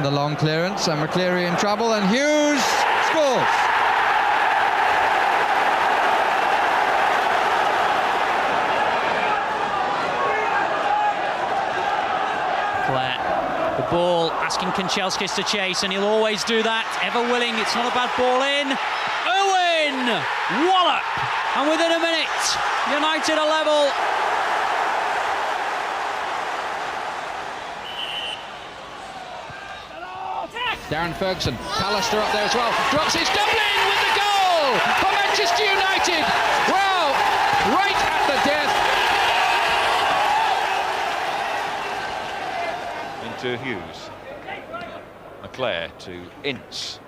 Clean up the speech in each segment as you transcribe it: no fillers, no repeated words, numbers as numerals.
the long clearance, and McClair in trouble, and Hughes scores. McClair, the ball, asking Kanchelskis to chase, and he'll always do that, ever willing. It's not a bad ball in. Irwin! Wallop! And within a minute, United are level. Darren Ferguson, Pallister up there as well, drops his Dublin with the goal for Manchester United. Wow, right at the death. Into Hughes, McClair to Ince.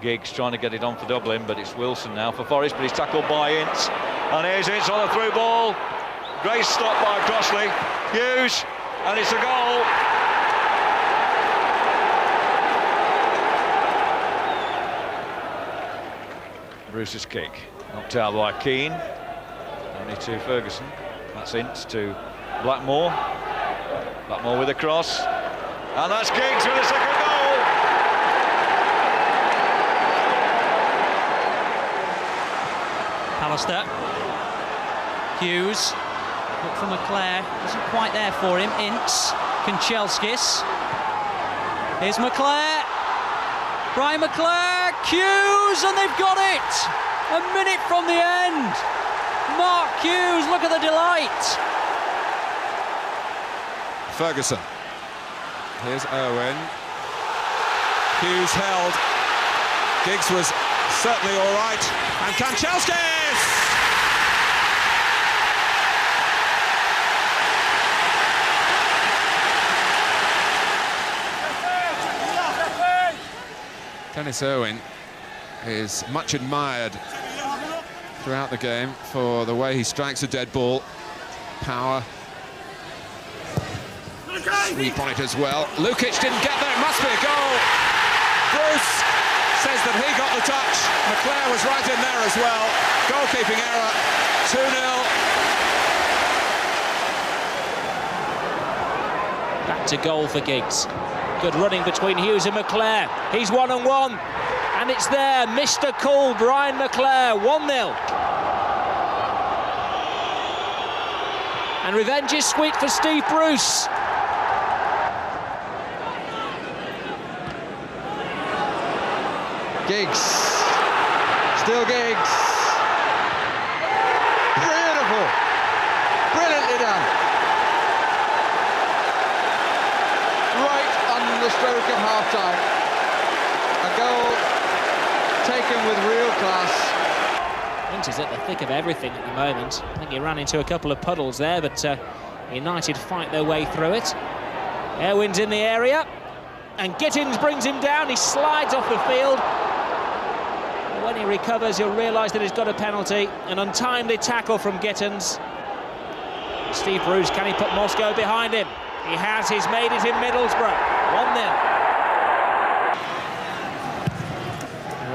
Giggs trying to get it on for Dublin, but it's Wilson now for Forest, but he's tackled by Ince. And here's Ince on a through ball. Great stop by Crossley. Hughes, and it's a goal. Bruce's kick, knocked out by Keane. Only to Ferguson. That's Ince to Blackmore. Blackmore with a cross. And that's Giggs with a second goal. Pallister. Hughes. Look for McClair. Wasn't quite there for him. Ince. Kanchelskis. Here's McClair. Brian McClair. Hughes, and they've got it! A minute from the end. Mark Hughes, look at the delight. Ferguson. Here's Irwin. Hughes held. Giggs was certainly all right. And Kanchelskis! Denis Irwin is much admired throughout the game for the way he strikes a dead ball. Power. Sweep on it as well. Lukic didn't get there, it must be a goal. Bruce says that he got the touch. McClair was right in there as well. Goalkeeping error, 2-0. Back to goal for Giggs. Good running between Hughes and McClair. He's 1-on-1. And it's there, Mr. Cool, Brian McClair, 1-0. And revenge is sweet for Steve Bruce. Giggs, still Giggs. Beautiful, brilliantly done. Right on the stroke of half-time. A goal taken with real class. Ince is at the thick of everything at the moment. I think he ran into a couple of puddles there, but United fight their way through it. Irwin's in the area, and Gittins brings him down. He slides off the field. When he recovers, he'll realise that he's got a penalty. An untimely tackle from Gittins. Steve Bruce, can he put Moscow behind him? He has. He's made it in Middlesbrough. 1-0.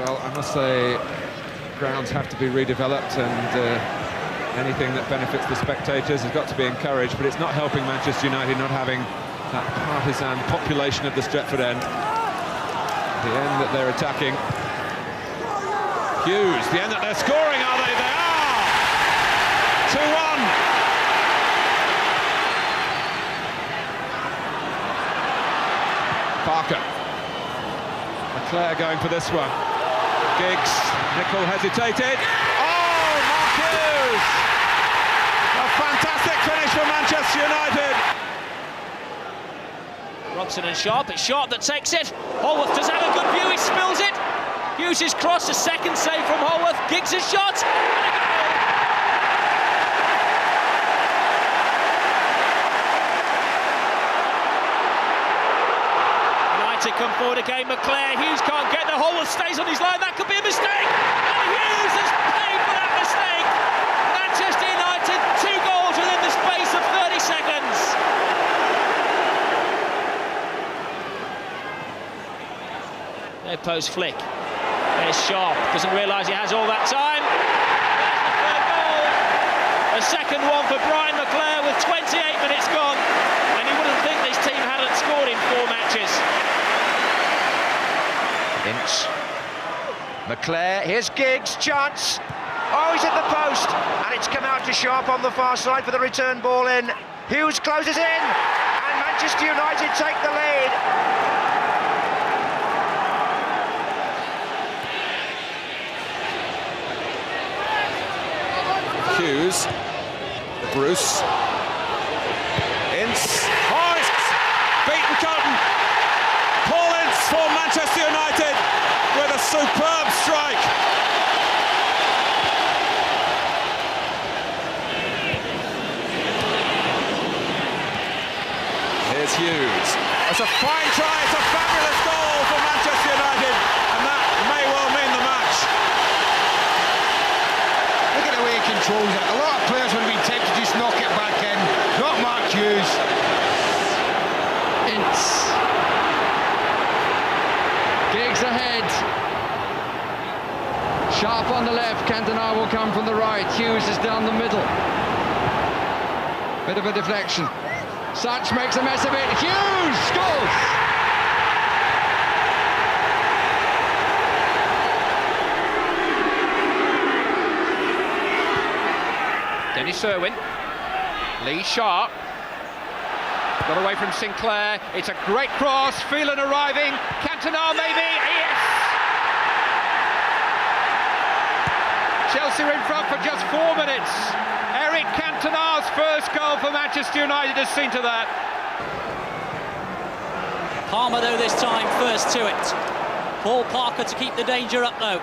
Well, I must say, grounds have to be redeveloped, and anything that benefits the spectators has got to be encouraged, but it's not helping Manchester United not having that partisan population of the Stretford end. The end that they're attacking. Hughes, the end that they're scoring, are they? They are! 2-1. Parker. McClair going for this one. Giggs, Nicol hesitated. Oh, Mark Hughes! A fantastic finish for Manchester United. Robson and Sharpe. It's Sharpe that takes it. Holworth does have a good view. He spills it. Hughes' cross, a second save from Holworth. Giggs' shot. And a goal. United come forward again. McClair. Hughes can't get there. Holworth stays on his line. That could be a mistake. And Hughes has paid for that mistake. Manchester United, 2 goals within the space of 30 seconds. Their post flick. There's Sharpe, doesn't realise he has all that time. There's the third goal. A second one for Brian McClair with 28 minutes gone. And you wouldn't think this team hadn't scored in 4 matches. Ince. McClair, here's Giggs, chance. Oh, he's hit the post, and it's come out to Sharpe on the far side for the return ball in. Hughes closes in, and Manchester United take the lead. Hughes, Bruce, Ince, oh, it's beaten Cotton. Paul Ince for Manchester United with a superb strike. Here's Hughes. It's a fine try, it's a fabulous goal for Manchester United, and that may well mean the match. Look at the way he controls it. A lot of players would have been tempted to just knock it back in. Not Mark Hughes. Ince. Giggs ahead. Sharpe on the left, Cantona will come from the right. Hughes is down the middle. Bit of a deflection. Such makes a mess of it. Hughes scores! Denis Irwin. Lee Sharpe. Got away from Sinclair. It's a great cross. Phelan arriving. Cantona maybe. Yes! Chelsea are in front for just 4 minutes. Eric Cantona's first goal for Manchester United has seen to that. Palmer though this time first to it. Paul Parker to keep the danger up though.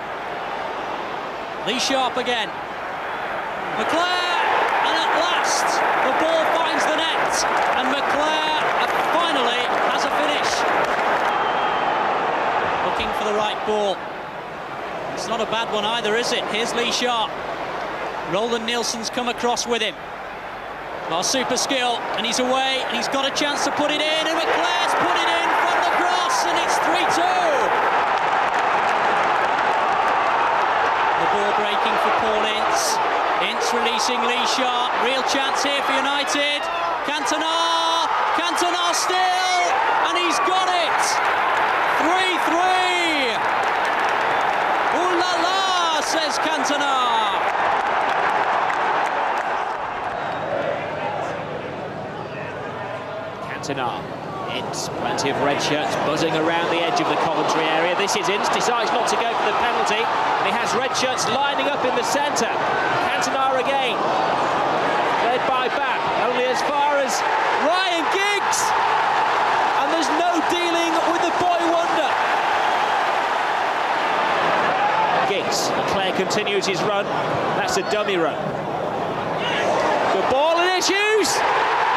Lee Sharpe again. McClair, and at last the ball finds the net, and McClair finally has a finish. Looking for the right ball. It's not a bad one either, is it? Here's Lee Sharpe. Roland Nielsen's come across with him. Well, super skill, and he's away, and he's got a chance to put it in, and McClair's put it in from the cross, and it's 3-2. The ball breaking for Paul Ince. Ince releasing Lee Sharpe. Real chance here for United. Cantona! Cantona still! And he's got it! 3-3! Ooh la la, says Cantona. Cantona. Ince, plenty of red shirts buzzing around the edge of the commentary area. This is Ince, decides not to go for the penalty, and he has red shirts lining up in the centre. Cantona again, led by Back, only as far as Ryan Giggs, and there's no dealing with the boy wonder. Giggs, McClair continues his run, that's a dummy run. Good ball, and it's Hughes,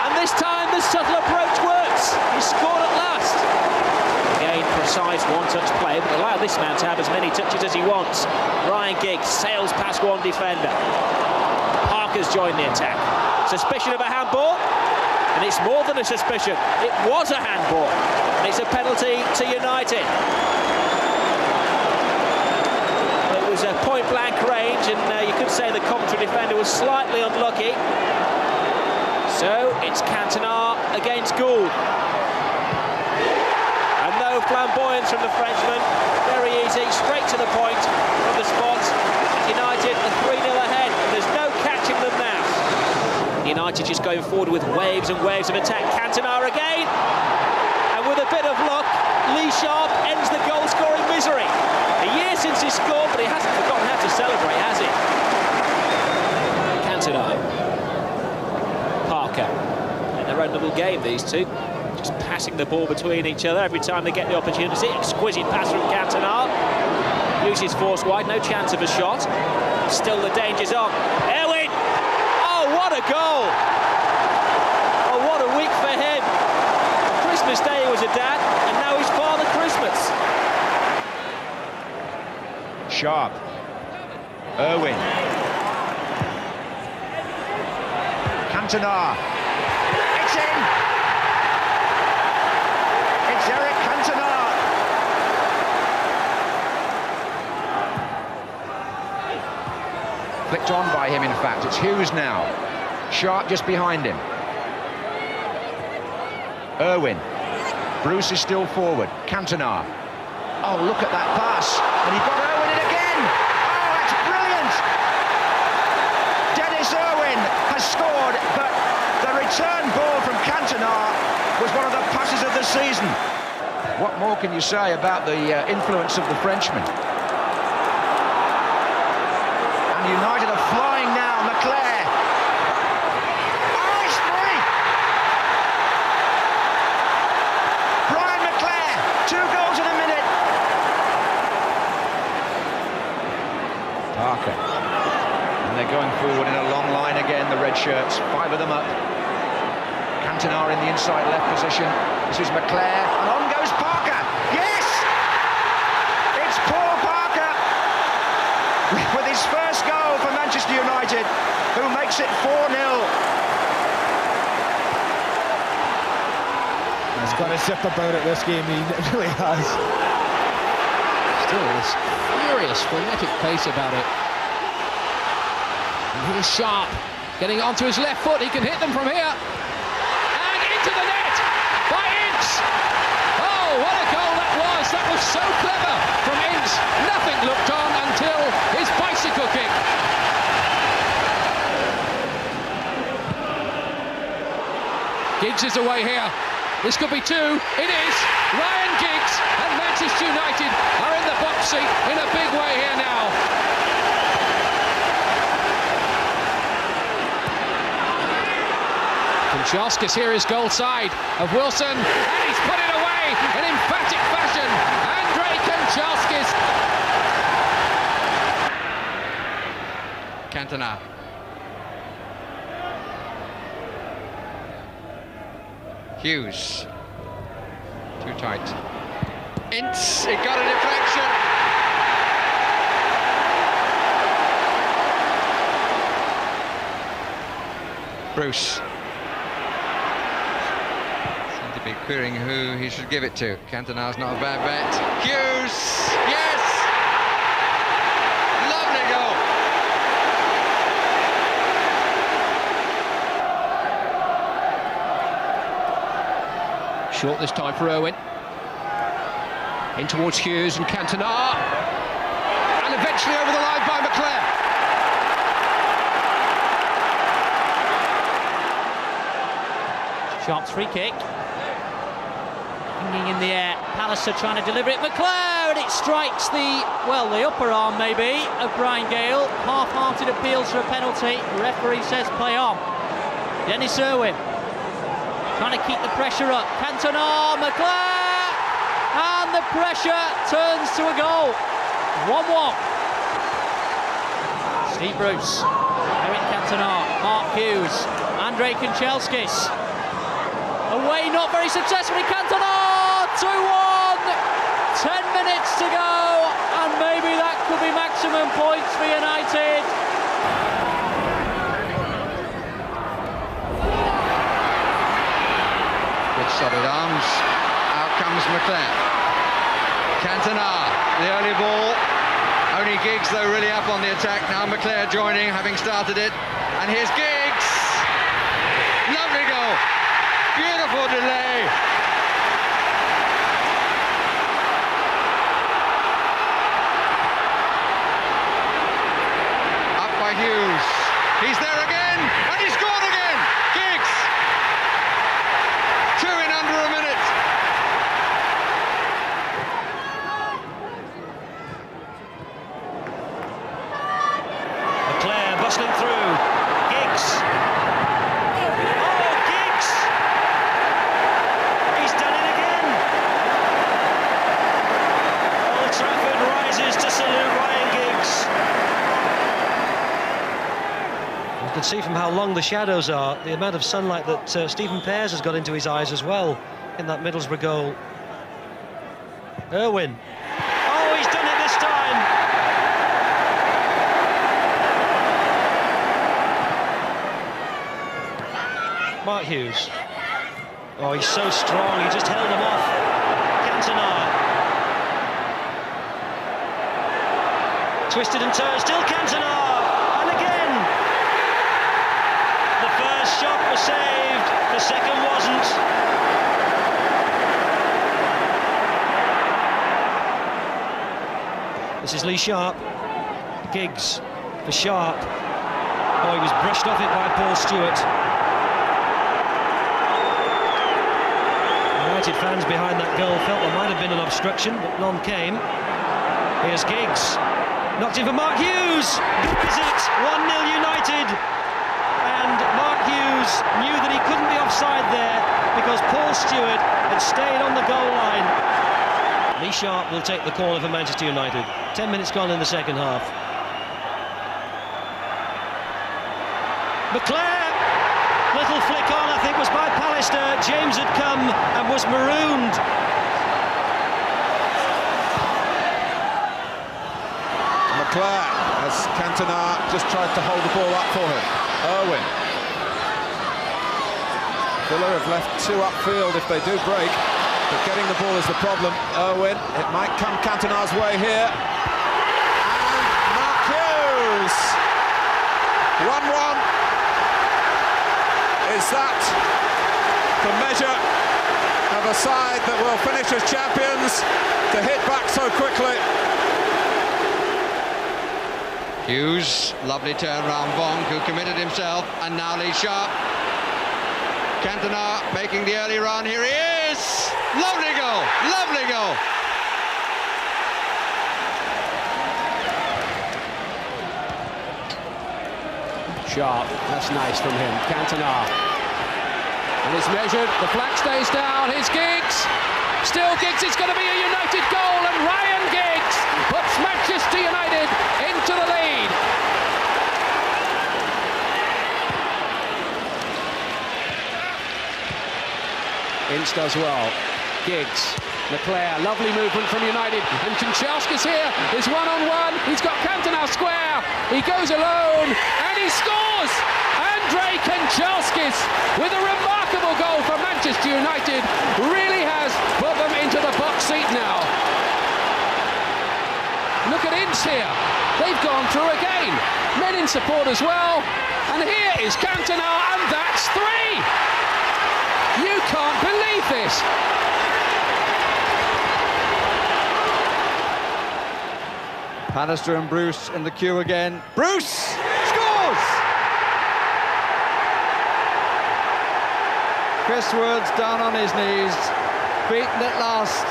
and this time the subtle approach works. He scored at last. Again, precise one-touch play, but allow this man to have as many touches as he wants. Ryan Giggs sails past one defender. Parker's joined the attack. Suspicion of a handball, and it's more than a suspicion. It was a handball, and it's a penalty to United. It was a point-blank range, and you could say the commentary defender was slightly unlucky. So it's Cantona against Gould. And no flamboyance from the Frenchman. Very easy, straight to the point from the spot. United are 3-0 ahead, and there's no catching them now. United just going forward with waves and waves of attack. Cantona again. And with a bit of luck, Lee Sharpe ends the goal-scoring misery. A year since he scored, but he hasn't forgotten how to celebrate, has he? Cantona. Parker. In their own little game, these two. Just passing the ball between each other every time they get the opportunity. Exquisite pass from Cantona. Uses force wide, no chance of a shot. Still the danger's on. Irwin! Oh, what a goal! Oh, what a week for him. Christmas Day he was a dad, and now he's Father Christmas. Sharpe. Irwin. Cantona. It's in! It's Eric Cantona. Flicked on by him, in fact. It's Hughes now. Sharpe just behind him. Irwin. Bruce is still forward. Cantona. Oh, look at that pass. And he got Irwin in again. Oh, that's brilliant. Denis Irwin has scored, but the return ball from Cantona was one of the passes of the season. What more can you say about the influence of the Frenchman? And United are flying now. McClair. Oh, it's free! Bryan McClair, 2 goals in a minute. Parker. And they're going forward in a long line again, the red shirts. 5 of them up. Cantona in the inside left position. This is McClair, and on goes Parker. Yes! It's Paul Parker with his first goal for Manchester United, who makes it 4-0. He's got a zip about it this game, he really has. Still this furious, frenetic pace about it. And here's Sharpe getting onto his left foot. He can hit them from here. And into the net by Ince. Oh, what a goal that was. That was so clever from Ince. Nothing looked on until his bicycle kick. Giggs is away here. This could be 2. It is. Ryan Giggs and Manchester United are in the box seat in a big way here now. Kanchelskis here is goal side of Wilson, and he's put it away in emphatic fashion. Andrei Kanchelskis. Cantona. Hughes. Too tight. Ince, it got a deflection. Bruce. Seemed to be querying who he should give it to. Cantona's not a bad bet. Hughes! Yes! Lovely goal! Short this time for Irwin. In towards Hughes and Cantona. And eventually over the line by McClair. Sharpe's free kick. Hanging in the air. Palliser trying to deliver it. McClair, and it strikes the upper arm maybe of Brian Gale. Half-hearted appeals for a penalty. The referee says play on. Denis Irwin trying to keep the pressure up. Cantona, McClair, and the pressure turns to a goal. 1-1. Steve Bruce, Eric Cantona, Mark Hughes, Andrei Kanchelskis. Away, not very successfully. Cantona, 2-1. 10 minutes to go, and maybe that could be maximum points for United. Solid arms. Out comes McClair. Cantona, the early ball. Only Giggs though really up on the attack. Now McClair joining, having started it. And here's Giggs. Lovely goal. Beautiful delay. Up by Hughes. He's there again, and he scored again. Giggs. 2 in under a minute. McClair bustling through. Giggs. Oh, Giggs! He's done it again. Old Trafford rises to salute Ryan Giggs. You can see from how long the shadows are, the amount of sunlight that Stephen Pears has got into his eyes as well in that Middlesbrough goal. Irwin. Oh, he's done it this time. Mark Hughes. Oh, he's so strong, he just held him off. Cantona. Twisted and turned, still Cantona. And again. The first shot was saved, the second wasn't. This is Lee Sharpe. Giggs for Sharpe. Oh, he was brushed off it by Paul Stewart. United fans behind that goal felt there might have been an obstruction, but none came. Here's Giggs. Knocked in for Mark Hughes. Is it 1-0 United? And Mark Hughes knew that he couldn't be offside there because Paul Stewart had stayed on the goal line. Lee Sharpe will take the corner for Manchester United. 10 minutes gone in the second half. McClair, little flick on, I think was by Pallister. James had come and was marooned. McClair, as Cantona just tried to hold the ball up for him. Irwin. Villa have left two upfield if they do break, but getting the ball is the problem. Irwin, it might come Cantona's way here. And Mark Hughes! 1-1. Is that the measure of a side that will finish as champions, to hit back so quickly? Hughes, lovely turn round Bonk, who committed himself, and now Lee Sharpe. Cantona making the early run, here he is! Lovely goal, lovely goal! Sharpe, that's nice from him. Cantona. And it's measured, the flag stays down, here's Giggs. Still Giggs, it's going to be a United goal, and Ryan Giggs puts Manchester United into the lead. Ince does well. Giggs, McClair, lovely movement from United, and Kanchelskis here is one-on-one. He's got Cantona square, he goes alone, and he scores! Andrei Kanchelskis with a remarkable goal for Manchester United, really has put them into the box seat now. Look at Ince here, they've gone through again, men in support as well, and here is Cantona, and that's 3! You can't believe this! Pallister and Bruce in the queue again. Bruce scores! Chris Wood's down on his knees, beaten at last.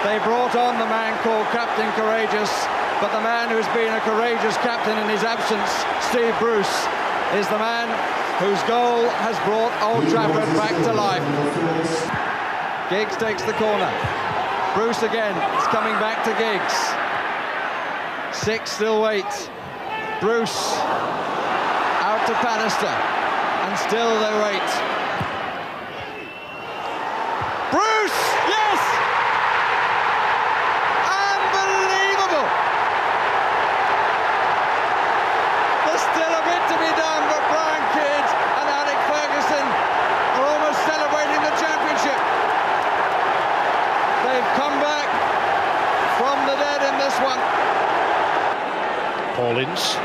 They brought on the man called Captain Courageous, but the man who's been a courageous captain in his absence, Steve Bruce, is the man whose goal has brought Old Trafford back to life. Giggs takes the corner. Bruce again, it's coming back to Giggs. 6 still wait. Bruce out to Pallister, and still they wait. Bruce, yes! Unbelievable! There's still a bit to be done, but Brian Kidd and Alec Ferguson are almost celebrating the championship. They've come back from the dead in this one. Paul Ince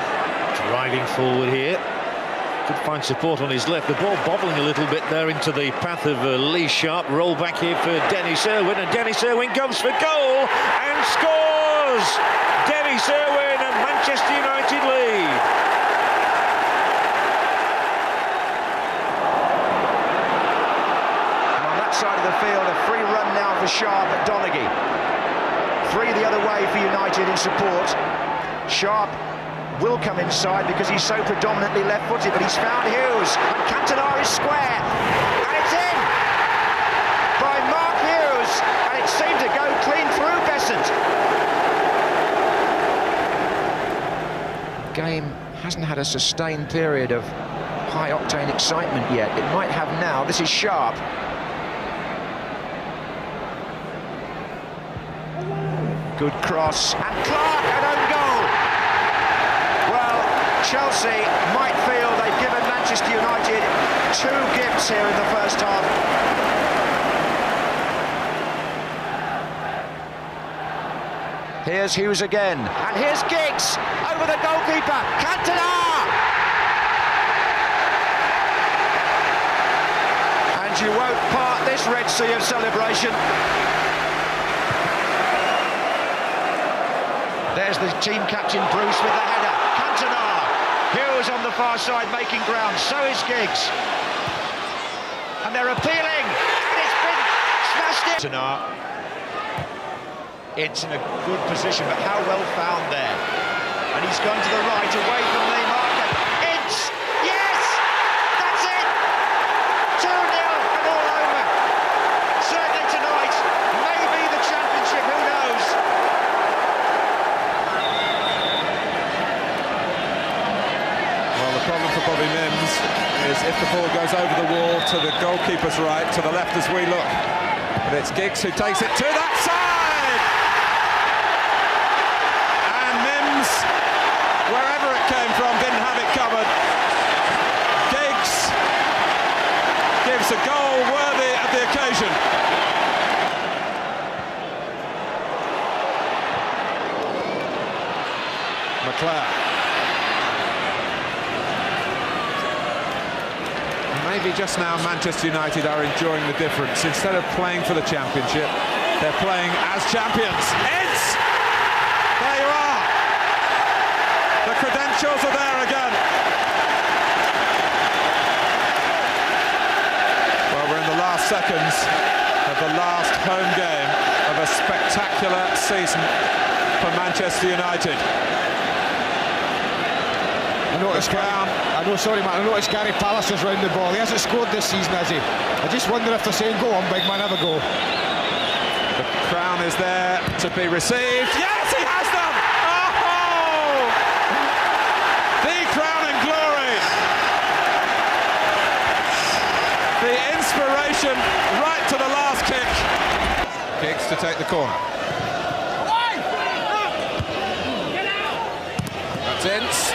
driving forward here. Could find support on his left. The ball bobbling a little bit there into the path of Lee Sharpe. Roll back here for Denis Irwin, and Denis Irwin goes for goal and scores! Denis Irwin and Manchester United lead. And on that side of the field, a free run now for Sharpe at Donaghy. 3 the other way for United in support. Sharpe will come inside because he's so predominantly left-footed, but he's found Hughes, and Cantona is square, and it's in by Mark Hughes, and it seemed to go clean through Besant. Game hasn't had a sustained period of high-octane excitement yet. It might have now. This is Sharpe. Good cross, and Clark, an own goal. Well, Chelsea might feel they've given Manchester United 2 gifts here in the first half. Here's Hughes again, and here's Giggs over the goalkeeper, Cantona! And you won't part this Red Sea of celebration. There's the team captain Bruce with the header. Cantona. Hughes on the far side making ground. So is Giggs. And they're appealing. And it's been smashed in. Cantona. Ince in a good position, but how well found there. And he's gone to the right, away from the marker. Ince! Yes! That's it! 2-0 and all over. Certainly tonight. Maybe the championship, who knows? Well, the problem for Bobby Mims is if the ball goes over the wall to the goalkeeper's right, to the left as we look. But it's Giggs who takes it to that side! And Mims, wherever it came from, didn't have it covered. Giggs gives a goal worthy of the occasion. McClair. Maybe just now Manchester United are enjoying the difference. Instead of playing for the championship, they're playing as champions. Ince! There you are. The credentials are there again. Well, we're in the last seconds of the last home game of a spectacular season for Manchester United. I noticed Gary Pallister's round the ball. He hasn't scored this season, has he? I just wonder if they're saying, go on, big man, have a go. The crown is there to be received. Yes, he has done! Oh! The crown and glory! The inspiration right to the last kick. Giggs to take the corner. That's Ince.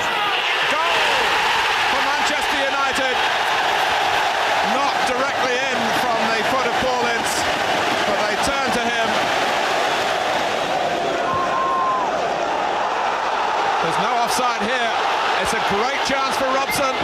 Not directly in from the foot of Paul Ince, but they turn to him. There's no offside here. It's a great chance for Robson.